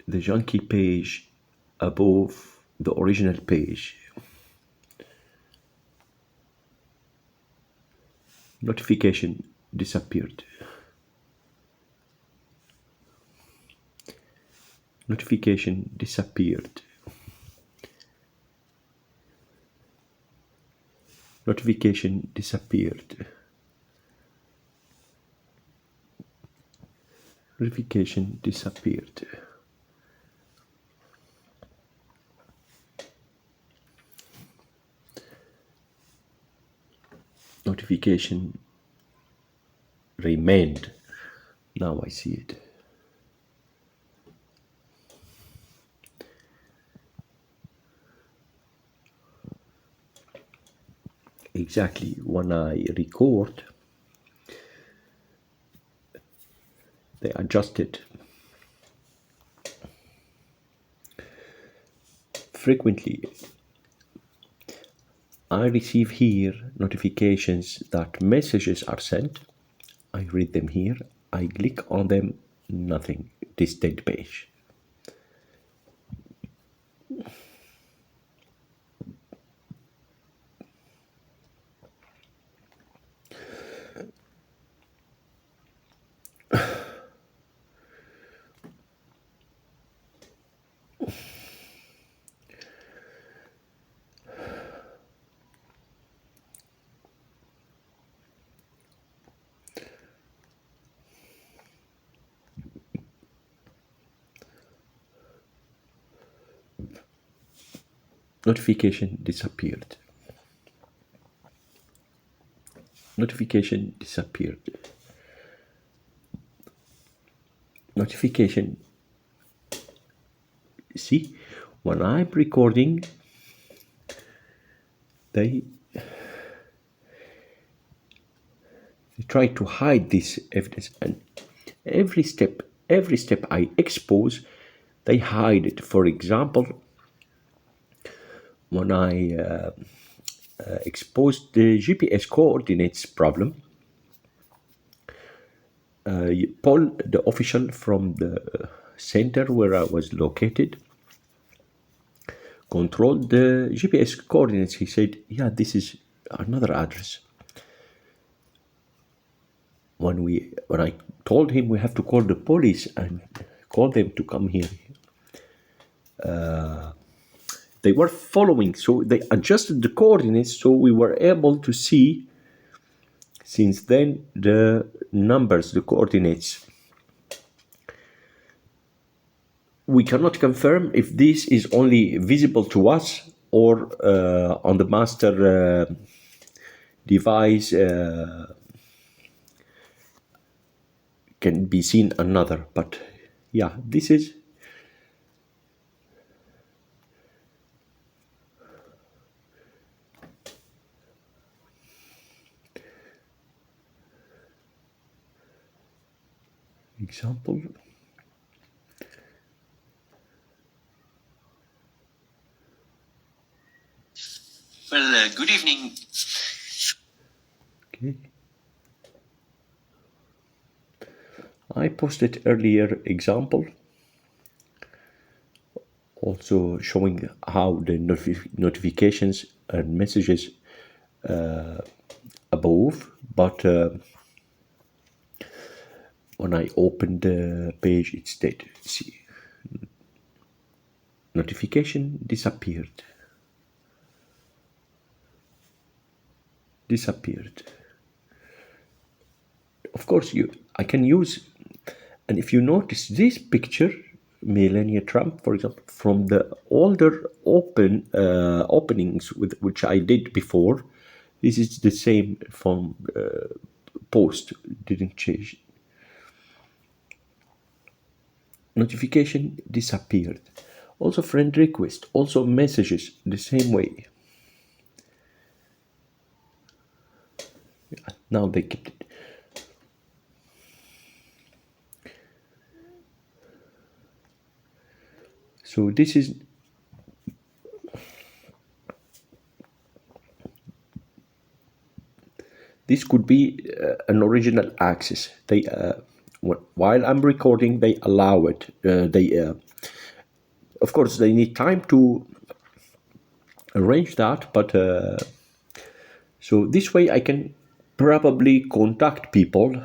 the Junky page above the original page. Notification disappeared. Notification disappeared. Notification disappeared. Notification disappeared. Notification remained. Now I see it. Exactly when I record, they adjusted. Frequently, I receive here notifications that messages are sent. I read them here. I click on them, nothing. This dead page. Notification disappeared. Notification disappeared. Notification. See, when I'm recording, they try to hide this evidence, and every step I expose, they hide it. For example, when I exposed the GPS coordinates problem, Paul, the official from the center where I was located, controlled the GPS coordinates. He said, yeah, this is another address. When I told him we have to call the police and call them to come here, they were following, so they adjusted the coordinates so we were able to see since then the numbers, the coordinates. We cannot confirm if this is only visible to us or on the master device can be seen another, but yeah, this is example. Well, good evening. Okay. I posted earlier example also showing how the notifications and messages above, but when I open the page, it's dead. See, notification disappeared. Of course, I can use, and if you notice this picture, Melania Trump, for example, from the older openings with which I did before, this is the same from post, didn't change. Notification disappeared. Also friend request, also messages, the same way. Now they kept it. So this is this could be an original access. They while I'm recording, they allow it. Of course, they need time to arrange that, but so this way I can probably contact people.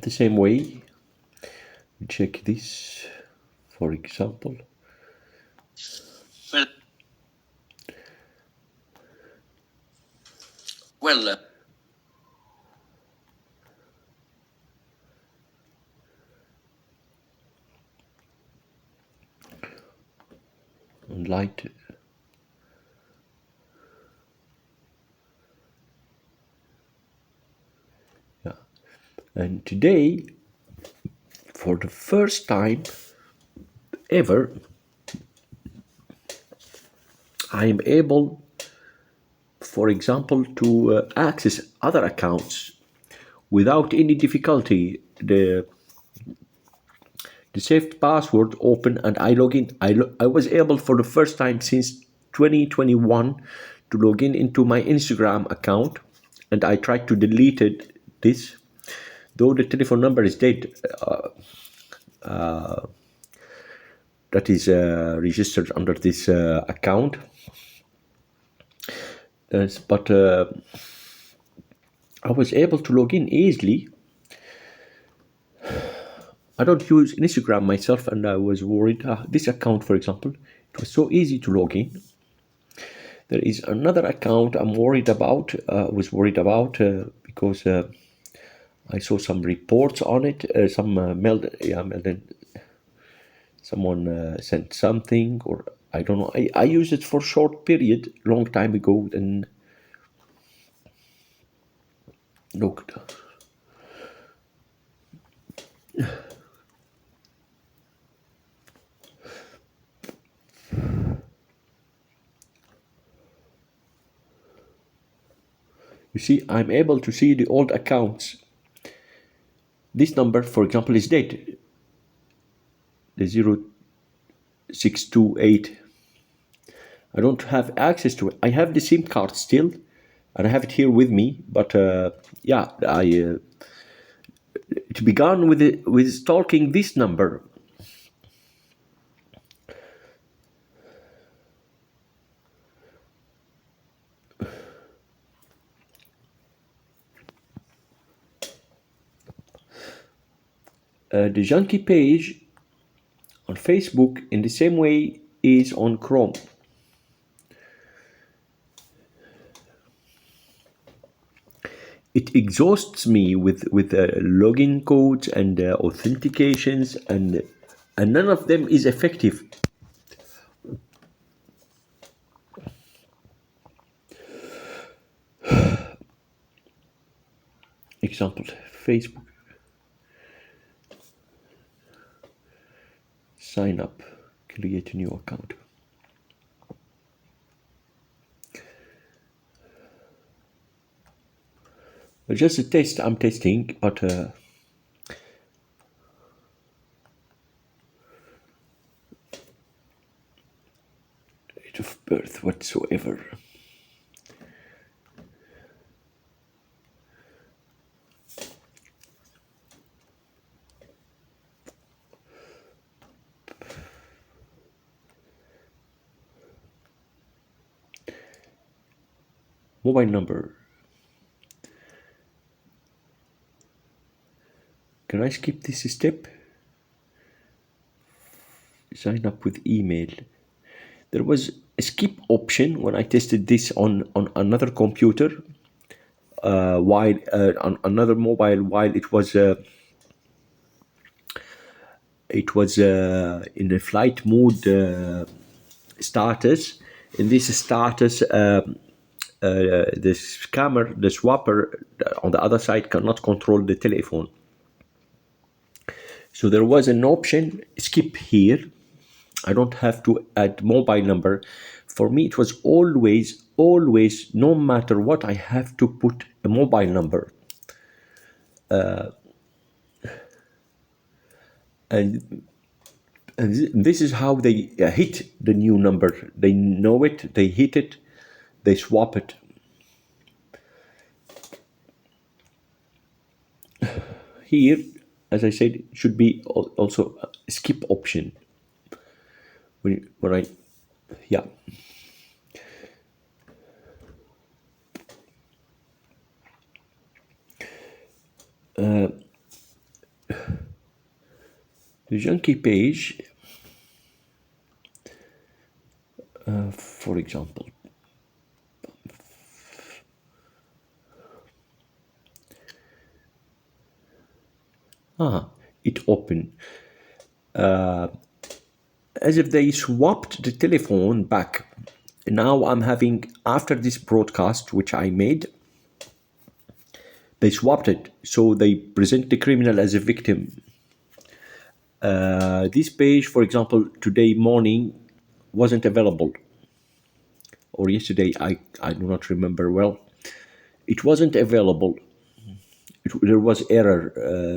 The same way, check this, for example. Well, well, And light. Yeah. And today, for the first time ever, I am able, for example, to access other accounts without any difficulty. The saved password open and I log in. I was able for the first time since 2021 to log in into my Instagram account, and I tried to delete this, though the telephone number is dead. That is registered under this account. But I was able to log in easily. I don't use Instagram myself, and I was worried. This account, for example, it was so easy to log in. There is another account I'm worried about. Because I saw some reports on it. Someone sent something, or I don't know. I used it for a short period, long time ago. And look. You see, I'm able to see the old accounts. This number, for example, is dead. The 0628. I don't have access to it. I have the SIM card still, and I have it here with me. But yeah, it began with stalking this number. The Junky page on Facebook in the same way is on Chrome. It exhausts me with login codes and authentications, and none of them is effective. Example, Facebook. Sign up, create a new account. Just a test, I'm testing, but date of birth whatsoever. Mobile number. Can I skip this step? Sign up with email. There was a skip option when I tested this on another computer, while on another mobile, while it was in the flight mode status. In this status, the scammer, the swapper on the other side cannot control the telephone. So there was an option, skip here. I don't have to add mobile number. For me, it was always, no matter what, I have to put a mobile number. And this is how they hit the new number. They know it, they hit it, they swap it. here, as I said, it should be also a skip option. When I, yeah. The Junky page, for example, it opened as if they swapped the telephone back. Now I'm having, after this broadcast which I made, they swapped it, so they present the criminal as a victim. This page, for example, today morning wasn't available, or yesterday, I do not remember well. It wasn't available. There was error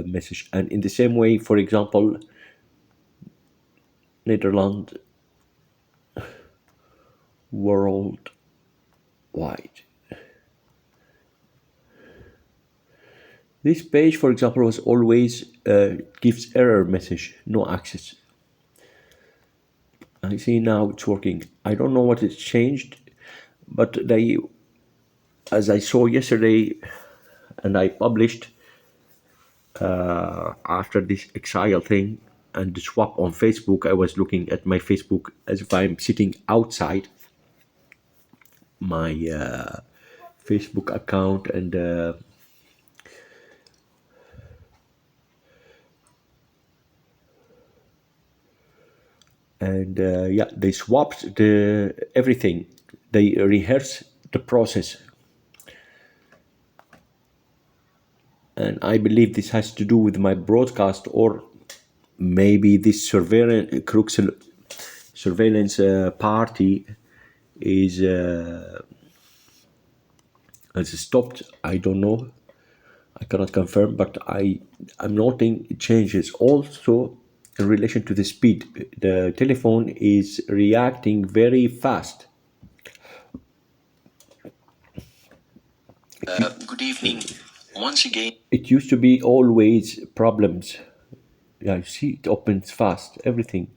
message, and in the same way, for example, Netherlands worldwide. This page, for example, was always gives error message, no access. I see now it's working. I don't know what has changed, but they, as I saw yesterday, and I published after this exile thing and the swap on Facebook, I was looking at my Facebook as if I'm sitting outside my Facebook account, and yeah, they swapped the everything. They rehearse the process, and I believe this has to do with my broadcast, or maybe this surveillance party is has stopped. I don't know. I cannot confirm, but I'm noting changes also in relation to the speed. The telephone is reacting very fast. Good evening. Once again, It used to be always problems. Yeah, you see, it opens fast. Everything.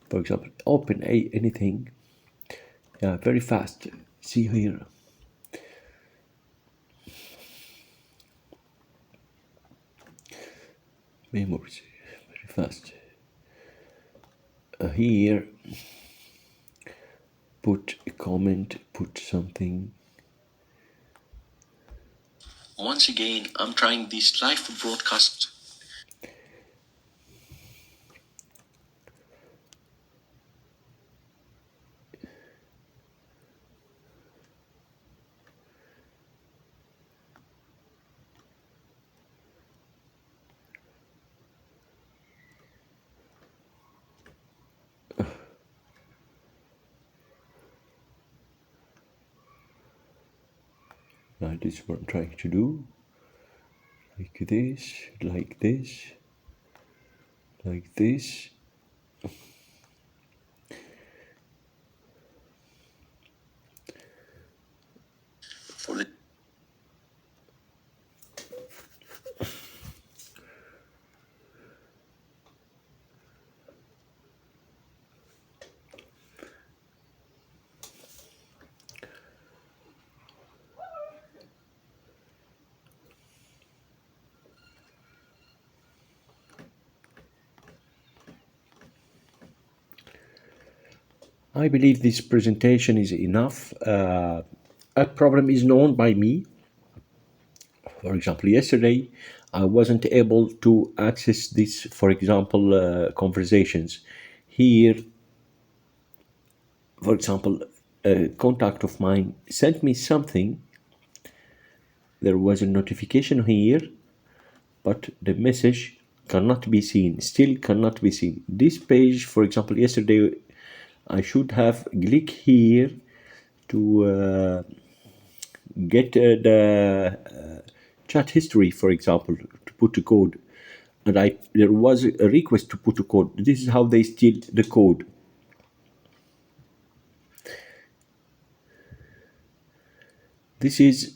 For example, open anything. Yeah, very fast. See here. Memories, very fast. Here, put a comment, put something. once again, I'm trying this live broadcast. This is what I'm trying to do. Like this, like this, like this. For the I believe this presentation is enough. A problem is known by me. For example, yesterday I wasn't able to access this, for example, conversations. Here, for example, a contact of mine sent me something. There was a notification here, but the message cannot be seen, still cannot be seen. This page, for example, yesterday I should have clicked here to get the chat history, for example, to put the code. and there was a request to put a code. This is how they steal the code. This is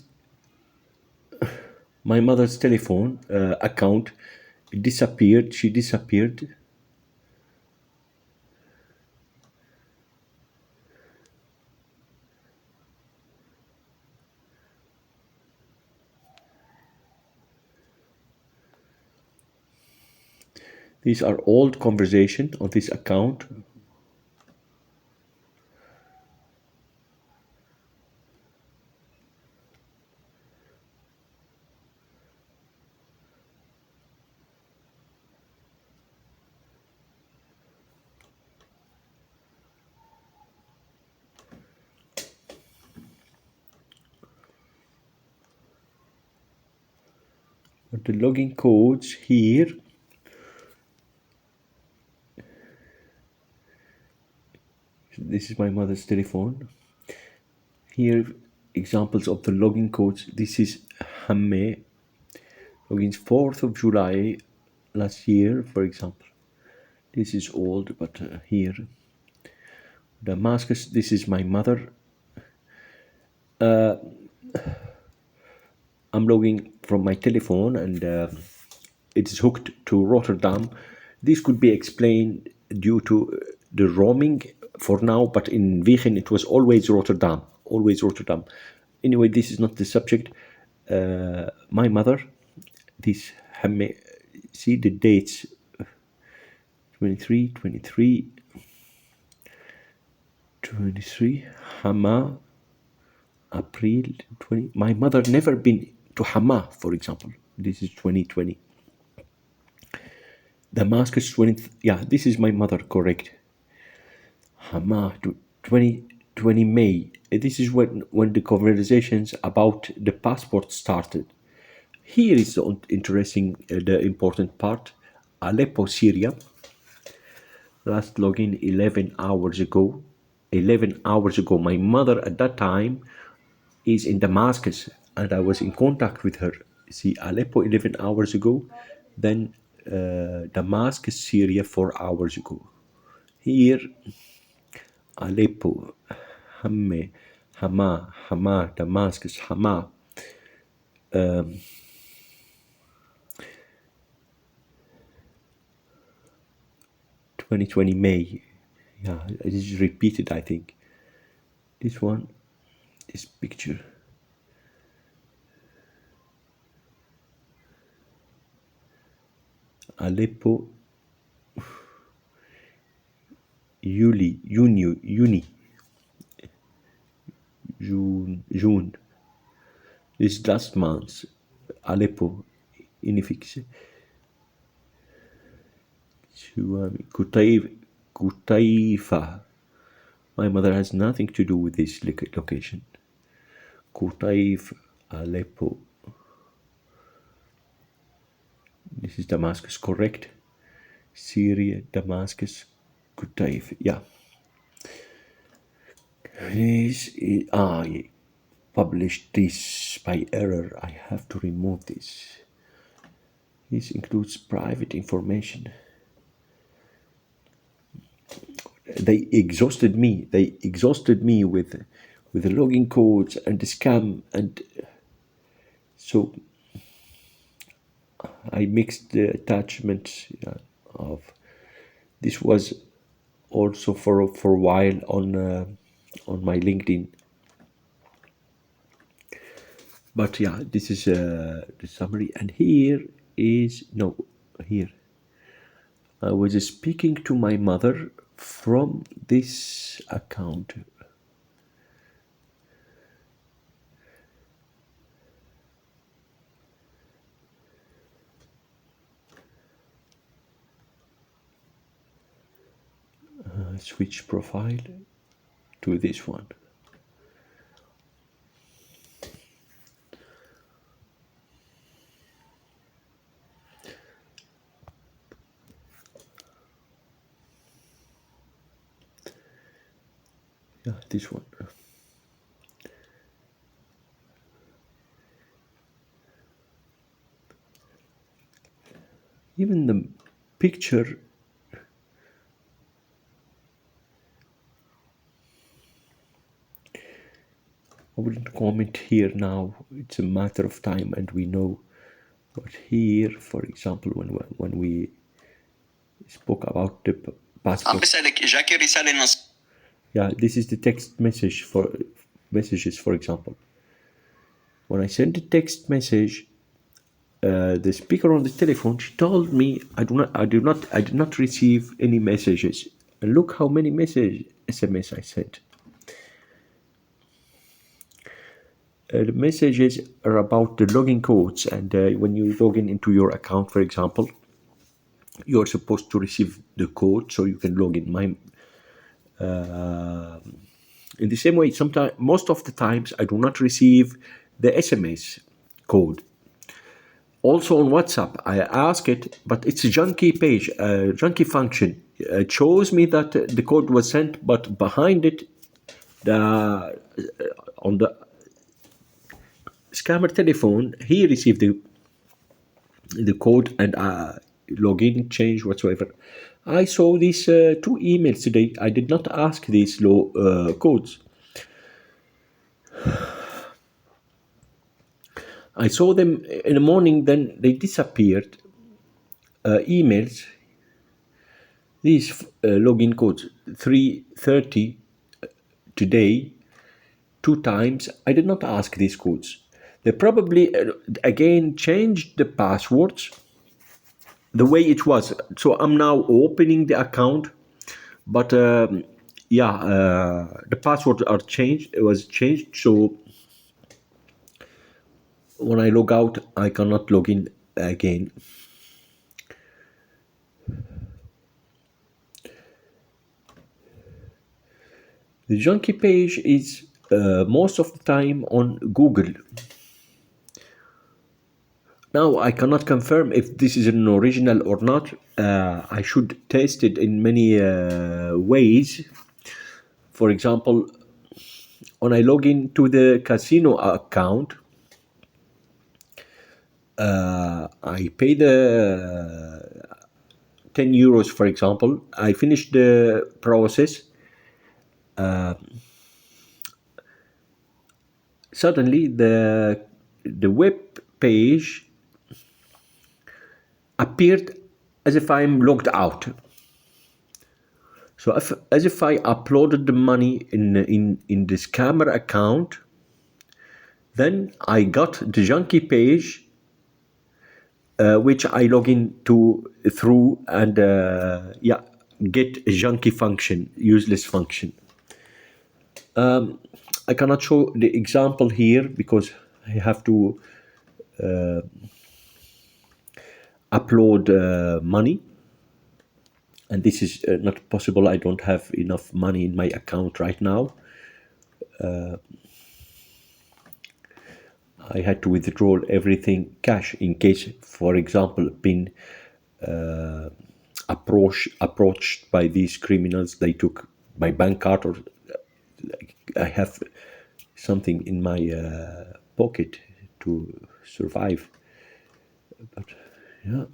my mother's telephone account. It disappeared. She disappeared. These are old conversations on this account. But the login codes here, this is my mother's telephone. Here, examples of the login codes. This is Hamme, logins 4th of July last year, for example. This is old, but here. Damascus, this is my mother. I'm logging from my telephone and it is hooked to Rotterdam. This could be explained due to the roaming for now, but in Wiegen it was always Rotterdam, always Rotterdam. Anyway, this is not the subject. My mother, this, see the dates, 23, 23, 23, Hama, April 20. My mother never been to Hama, for example. This is 2020. Damascus 20. Yeah, this is my mother, correct. Hama 2020 May. This is when the conversations about the passport started. Here is the interesting, the important part. Aleppo, Syria. Last login 11 hours ago. 11 hours ago. My mother at that time is in Damascus and I was in contact with her. See, Aleppo 11 hours ago, then Damascus, Syria 4 hours ago. Here, Aleppo, Hama, Damascus, Hama. 2020 May. Yeah, it is repeated, I think. This one, this picture. Aleppo, June. This last month, Aleppo, Inifix. Kutaifa. My mother has nothing to do with this location. Kutaif, Aleppo. This is Damascus, correct? Syria, Damascus, Kutaif. Yeah. I published this by error. I have to remove this. This includes private information. They exhausted me. They exhausted me with the login codes and the scam, and so I mixed the attachments of. This was also for a while on my LinkedIn. But yeah, this is the summary, and here is here. I was speaking to my mother from this account. Switch profile to this one. Yeah, this one. even the picture. I wouldn't comment here now. It's a matter of time, and we know. But here, for example, when we spoke about the passport. Yeah, this is the text message for messages, for example. When I sent a text message, the speaker on the telephone, she told me I did not receive any messages. And look how many SMS I sent. The messages are about the login codes, and when you log in into your account, for example, you're supposed to receive the code so you can log in. In the same way, sometimes, most of the times, I do not receive the SMS code. Also on WhatsApp, I ask it, but it's a Junky page, a Junky function. It shows me that the code was sent, but behind it, on the scammer telephone, he received the code and login change whatsoever. I saw these 2 emails today. I did not ask these codes. I saw them in the morning, then they disappeared. Emails, these login codes, 3:30 today, 2 times. I did not ask these codes. They probably again changed the passwords the way it was. So I'm now opening the account, but the passwords are changed. It was changed, so when I log out, I cannot log in again. The Junky page is most of the time on Google. Now I cannot confirm if this is an original or not. I should test it in many ways. For example, when I log into the casino account, I pay the 10 euros, for example. I finish the process. Suddenly, the web page appeared as if I'm logged out. So as if I uploaded the money in the scammer account. Then I got the Junky page, which I log in through and get a Junky function, useless function. I cannot show the example here because I have to upload money, and this is not possible. I don't have enough money in my account right now. I had to withdraw everything cash in case, for example, been approached by these criminals. They took my bank card, or I have something in my pocket to survive. But yeah.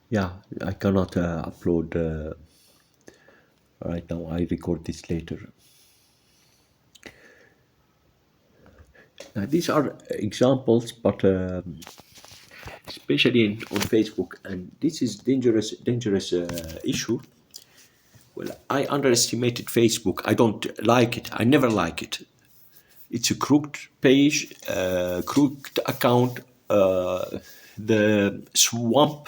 Yeah, I cannot upload right now. I record this later. Now, these are examples, but especially on Facebook, and this is dangerous issue. Well, I underestimated Facebook. I don't like it. I never like it. It's a crooked page, crooked account. The swamp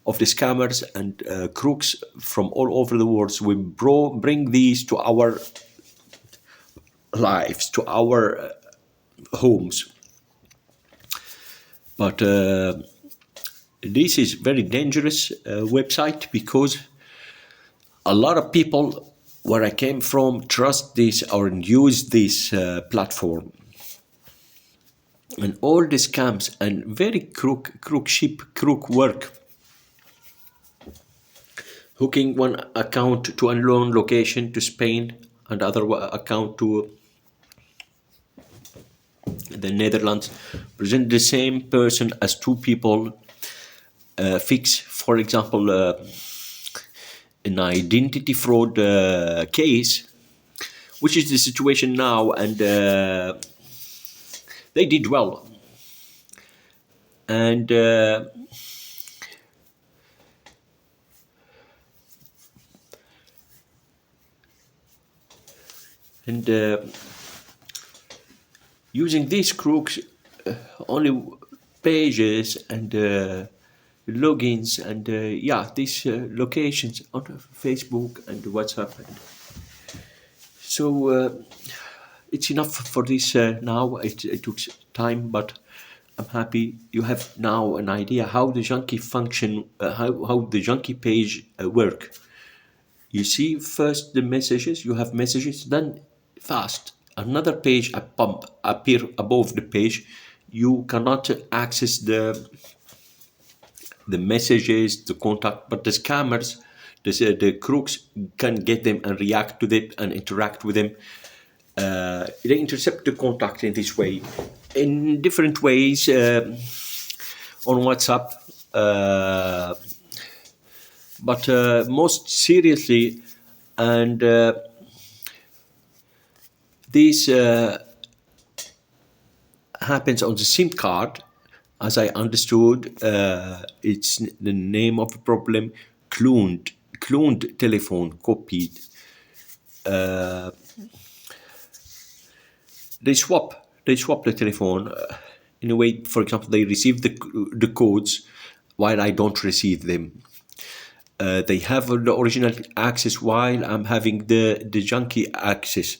of the scammers and crooks from all over the world. We bring these to our lives, to our homes. But this is very dangerous website because a lot of people where I came from trust this or use this platform. And all the scams and very crook work hooking one account to unknown location to Spain and other account to the Netherlands, present the same person as two people, fix, for example, an identity fraud case, which is the situation now, and they did well. And using these crooks, only pages and logins and these locations on Facebook and WhatsApp. So it's enough for this now. It took time, but I'm happy you have now an idea how the Junky function, how the Junky page work. You see first the messages, you have messages, then fast. Another page appear above the page. You cannot access the messages, the contact, but the scammers, the crooks can get them and react to them and interact with them. They intercept the contact in this way, in different ways on WhatsApp. But most seriously, and this happens on the SIM card, as I understood. It's the name of the problem: cloned telephone, copied. They swap the telephone in a way. For example, they receive the codes while I don't receive them. They have the original access while I'm having the Junky access.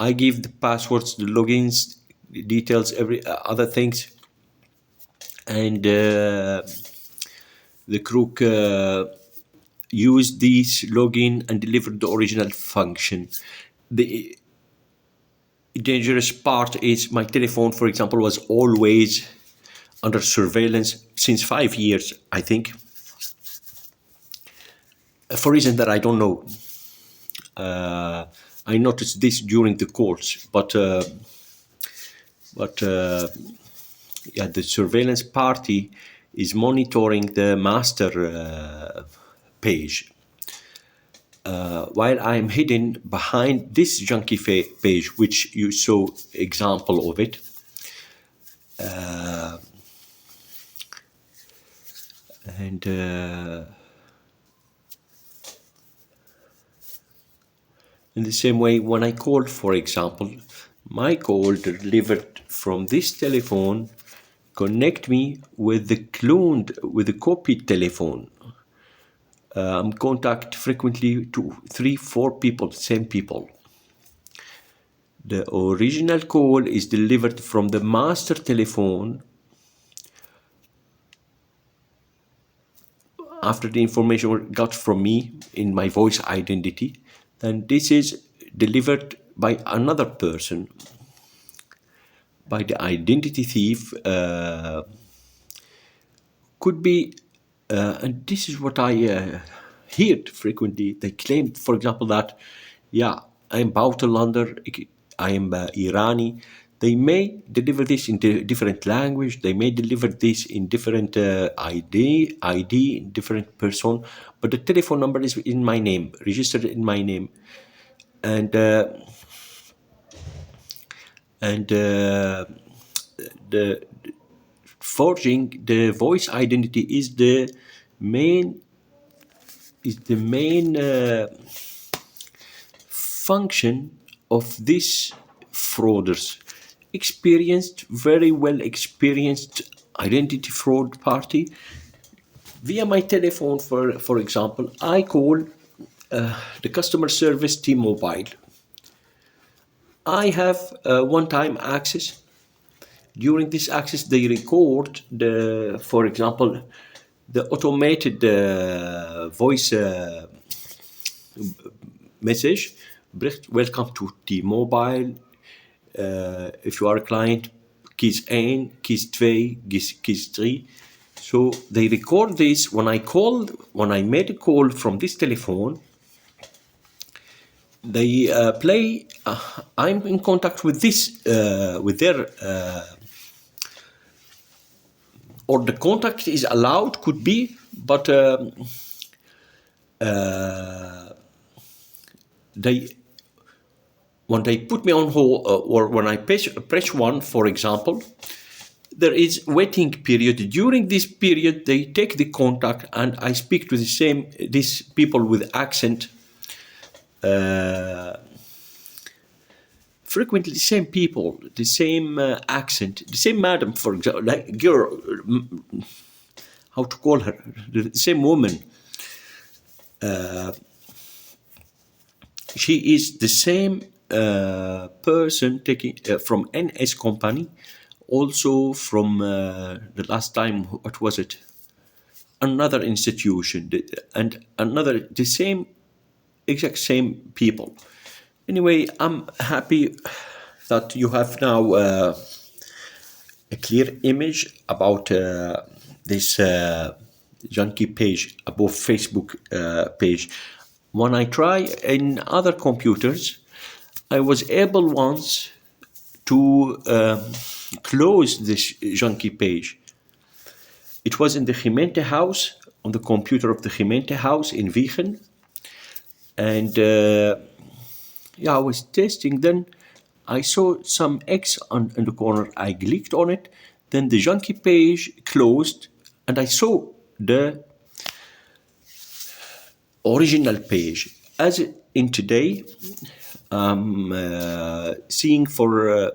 I give the passwords, the logins, details, every other things, and the crook use these login and deliver the original function. The dangerous part is my telephone, for example, was always under surveillance since 5 years, I think, for reason that I don't know. I noticed this during the calls, but the surveillance party is monitoring the master page, while I'm hidden behind this Junky page, which you saw example of it. And in the same way, when I called, for example, my call delivered from this telephone connect me with the copied telephone. I'm contact frequently to 3-4 people, same people. The original call is delivered from the master telephone after the information got from me in my voice identity. Then this is delivered by another person, by the identity thief. Could be, and this is what I heard frequently. They claimed, for example, that, I'm Buitenlander, I am Irani. They may deliver this in different language. They may deliver this in different ID, in different person. But the telephone number is in my name, registered in my name, and the forging the voice identity is the main function of these frauders. Very well experienced identity fraud party. Via my telephone, for example, I call the customer service T-Mobile. I have one-time access. During this access, they record for example, the automated voice message. Welcome to T-Mobile. If you are a client, kies 1, kies 2, kies 3. So they record this. When I made a call from this telephone, they play. I'm in contact with with their, or the contact is allowed, could be, but they when they put me on hold, or when I press one, for example, there is waiting period. During this period, they take the contact, and I speak to these people with accent. Frequently, the same people, the same accent, the same madam, for example, like girl, how to call her, the same woman. She is the same person taking from NS company, also from the last time. What was it? Another institution, and another, the same, exact same people. Anyway, I'm happy that you have now a clear image about this Junky page, above Facebook page. When I try in other computers, I was able once to close this Junky page. It was in the Gemeente house, on the computer of the Gemeente house in Wiegen. And I was testing. Then I saw some X in the corner. I clicked on it. Then the Junky page closed, and I saw the original page. As in today, I'm seeing for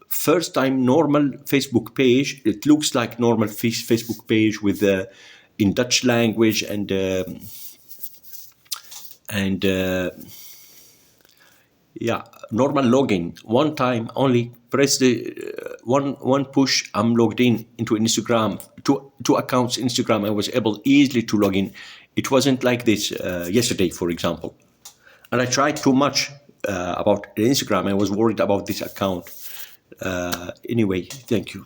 first time normal Facebook page. It looks like normal Facebook page with in Dutch language and normal login. One time only press the one push. I'm logged in into Instagram, two accounts Instagram. I was able easily to log in. It wasn't like this yesterday, for example. And I tried too much about Instagram. I was worried about this account. Anyway, thank you.